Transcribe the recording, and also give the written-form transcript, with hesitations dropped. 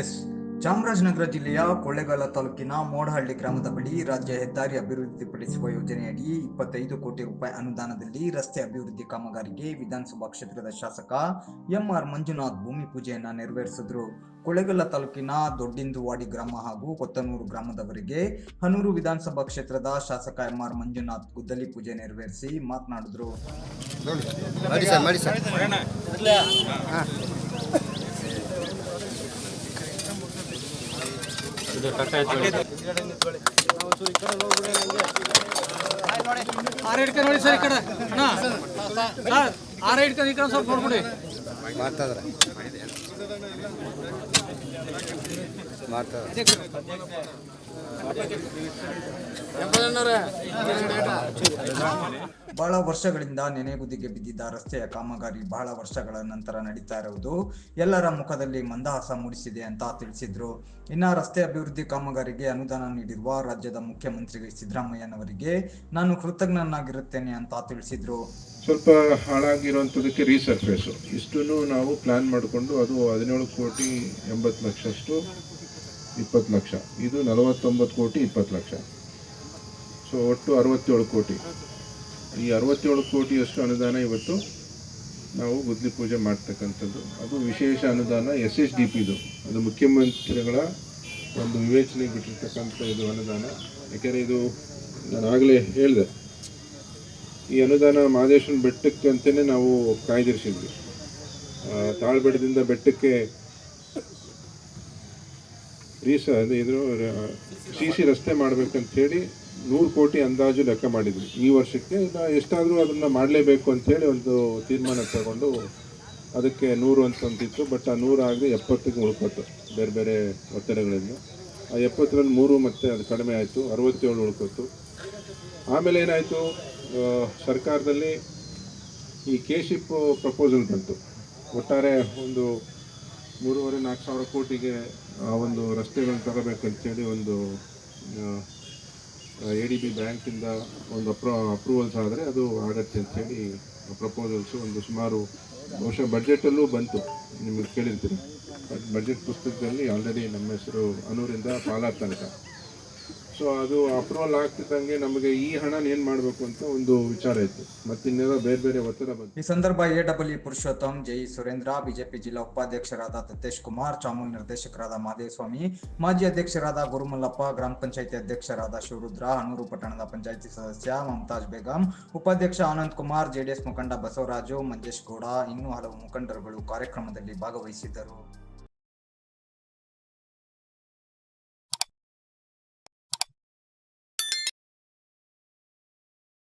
S Chamarajanagar ಜಿಲ್ಲೆಯ ಕೊಳ್ಳೇಗಾಲ ತಾಲೂಕಿನ ಮೋಡಹಳ್ಳಿ ಗ್ರಾಮದ ಬಳಿ ರಾಜ್ಯ ಹೆದ್ದಾರಿ ಅಭಿವೃದ್ಧಿಪಡಿಸುವ ಯೋಜನೆಯಡಿ 25 ಕೋಟಿ ರೂಪಾಯಿ ಅನುದಾನದಲ್ಲಿ ರಸ್ತೆ ಅಭಿವೃದ್ಧಿ ಕಾಮಗಾರಿಗೆ ವಿಧಾನಸಭಾ ಕ್ಷೇತ್ರದ ಶಾಸಕ ಎಂಆರ್ ಮಂಜುನಾಥ್ ಭೂಮಿ ಪೂಜೆಯನ್ನ ನೆರವೇರಿಸಿದ್ರು. ಕೊಳ್ಳೇಗಾಲ ತಾಲೂಕಿನ ದೊಡ್ಡಿಂದುವಾಡಿ ಗ್ರಾಮ ಹಾಗೂ ಕೊತ್ತನೂರು ಗ್ರಾಮದವರಿಗೆ ಹನೂರು ವಿಧಾನಸಭಾ ಕ್ಷೇತ್ರದ ಶಾಸಕ ಎಂಆರ್ ಮಂಜುನಾಥ್ ಗುದ್ದಲಿ ಪೂಜೆ ನೆರವೇರಿಸಿ ಮಾತನಾಡಿದ್ರು. ಆರೇಡ್ಕ ನೋಡಿ ಸರ್, ಈ ಕಡೆ ಆರೇಡ್ಕ ಈ ಕಡೆ ಸ್ವಲ್ಪ ನೋಡ್ಬಿಡಿ. ಬಹಳ ವರ್ಷಗಳಿಂದ ನೆನೆಗುದಿಗೆ ಬಿದ್ದಿದ್ದ ರಸ್ತೆಯ ಕಾಮಗಾರಿ ಬಹಳ ವರ್ಷಗಳ ನಂತರ ನಡೀತಾ ಇರುವುದು ಎಲ್ಲರ ಮುಖದಲ್ಲಿ ಮಂದಹಾಸ ಮೂಡಿಸಿದೆ ಅಂತ ತಿಳಿಸಿದ್ರು. ಇನ್ನ ರಸ್ತೆ ಅಭಿವೃದ್ಧಿ ಕಾಮಗಾರಿಗೆ ಅನುದಾನ ನೀಡಿರುವ ರಾಜ್ಯದ ಮುಖ್ಯಮಂತ್ರಿ ಸಿದ್ದರಾಮಯ್ಯನವರಿಗೆ ನಾನು ಕೃತಜ್ಞನಾಗಿರುತ್ತೇನೆ ಅಂತ ತಿಳಿಸಿದ್ರು. ಸ್ವಲ್ಪ ಹಾಳಾಗಿರುವಂಥದ್ದಕ್ಕೆ ರೀಸರ್ಫೇಸು ಇಷ್ಟನ್ನು ನಾವು ಪ್ಲಾನ್ ಮಾಡಿಕೊಂಡು ಅದು 17 ಕೋಟಿ 80 ಲಕ್ಷ ಅಷ್ಟು 20 ಲಕ್ಷ, ಇದು 49 ಕೋಟಿ 20 ಲಕ್ಷ, ಸೊ ಒಟ್ಟು 67 ಕೋಟಿ. ಈ 67 ಕೋಟಿಯಷ್ಟು ಅನುದಾನ ಇವತ್ತು ನಾವು ಗುದ್ದಲಿ ಪೂಜೆ ಮಾಡ್ತಕ್ಕಂಥದ್ದು. ಅದು ವಿಶೇಷ ಅನುದಾನ SSDPದು, ಅದು ಮುಖ್ಯಮಂತ್ರಿಗಳ ಒಂದು ವಿವೇಚನೆಗೆ ಬಿಟ್ಟಿರ್ತಕ್ಕಂಥ ಇದು ಅನುದಾನ. ಯಾಕೆಂದರೆ ಇದು ನಾನು ಆಗಲೇ ಹೇಳಿದೆ, ಈ ಅನುದಾನ ಮಹದೇಶ್ವರನ ಬೆಟ್ಟಕ್ಕೆ ಅಂತಲೇ ನಾವು ಕಾಯ್ದಿರಿಸಿದ್ವಿ. ತಾಳ್ಬೆಟ್ಟದಿಂದ ಬೆಟ್ಟಕ್ಕೆ ಇದು CC ರಸ್ತೆ ಮಾಡಬೇಕಂತೇಳಿ 100 ಕೋಟಿ ಅಂದಾಜು ಲೆಕ್ಕ ಮಾಡಿದ್ವಿ. ಈ ವರ್ಷಕ್ಕೆ ಎಷ್ಟಾದರೂ ಅದನ್ನು ಮಾಡಲೇಬೇಕು ಅಂಥೇಳಿ ಒಂದು ತೀರ್ಮಾನ ತಗೊಂಡು ಅದಕ್ಕೆ 100 ಅಂತಂತಿತ್ತು. ಬಟ್ ಆ 100 ಆಗದೆ 70ಗೆ ಉಳ್ಕೊತು ಬೇರೆ ಬೇರೆ ಒತ್ತಡಗಳಿಂದ. ಆ 70ರಲ್ಲಿ 3 ಮತ್ತೆ ಅದು ಕಡಿಮೆ ಆಯಿತು, 67 ಉಳ್ಕೊತು. ಆಮೇಲೆ ಏನಾಯಿತು, ಸರ್ಕಾರದಲ್ಲಿ ಈ KSHIP ಪ್ರಪೋಸಲ್ ಬಂತು. ಒಟ್ಟಾರೆ ಒಂದು 3,500-4 ಸಾವಿರ ಕೋಟಿಗೆ ಒಂದು ರಸ್ತೆಗಳನ್ನ ತರಬೇಕಂತೇಳಿ ಒಂದು ADB ಬ್ಯಾಂಕಿಂದ ಒಂದು ಅಪ್ರೂವಲ್ಸ್ ಆದರೆ ಅದು ಆಗತ್ತೆ ಅಂಥೇಳಿ ಪ್ರಪೋಸಲ್ಸು ಒಂದು ಸುಮಾರು ಬಹುಶಃ ಬಡ್ಜೆಟಲ್ಲೂ ಬಂತು, ನಿಮಗೆ ಕೇಳಿರ್ತೀರಿ. ಬಡ್ಜೆಟ್ ಪುಸ್ತಕದಲ್ಲಿ ಆಲ್ರೆಡಿ ನಮ್ಮ ಹೆಸರು ಹನೂರಿಂದ ಪಾಲಾರ್ ತನಕ. ಸೊ ಅದು ಅಪ್ರೂವಲ್ ಆಗ್ತಿದ್ದಂಗೆ ನಮಗೆ ಈ ಹಣ ಏನು ಮಾಡಬೇಕು ಅಂತ ಒಂದು ವಿಚಾರ ಇತ್ತು, ಮತ್ತು ಇನ್ನೆಲ್ಲ ಬೇರೆ ಬೇರೆ ಒತ್ತಡ ಬಂತು. ಈ ಸಂದರ್ಭ AW Purushottam, JE Surendra, BJP ಜಿಲ್ಲಾ ಉಪಾಧ್ಯಕ್ಷರಾದ ತತೇಶ್ ಕುಮಾರ್, ಚಾಮೂಲ್ ನಿರ್ದೇಶಕರಾದ ಮಹದೇವಸ್ವಾಮಿ, ಮಾಜಿ ಅಧ್ಯಕ್ಷರಾದ ಗುರುಮಲ್ಲಪ್ಪ, ಗ್ರಾಮ ಪಂಚಾಯಿತಿ ಅಧ್ಯಕ್ಷರಾದ ಶಿವರುದ್ರ, ಹನೂರು ಪಟ್ಟಣದ ಪಂಚಾಯಿತಿ ಸದಸ್ಯ ಮಮತಾಜ್ ಬೇಗಂ, ಉಪಾಧ್ಯಕ್ಷ ಆನಂದ್ ಕುಮಾರ್, JDS ಮುಖಂಡ ಬಸವರಾಜು, ಮಂಜೇಶ್ ಗೌಡ, ಇನ್ನೂ ಹಲವು ಮುಖಂಡರುಗಳು ಕಾರ್ಯಕ್ರಮದಲ್ಲಿ ಭಾಗವಹಿಸಿದ್ದರು.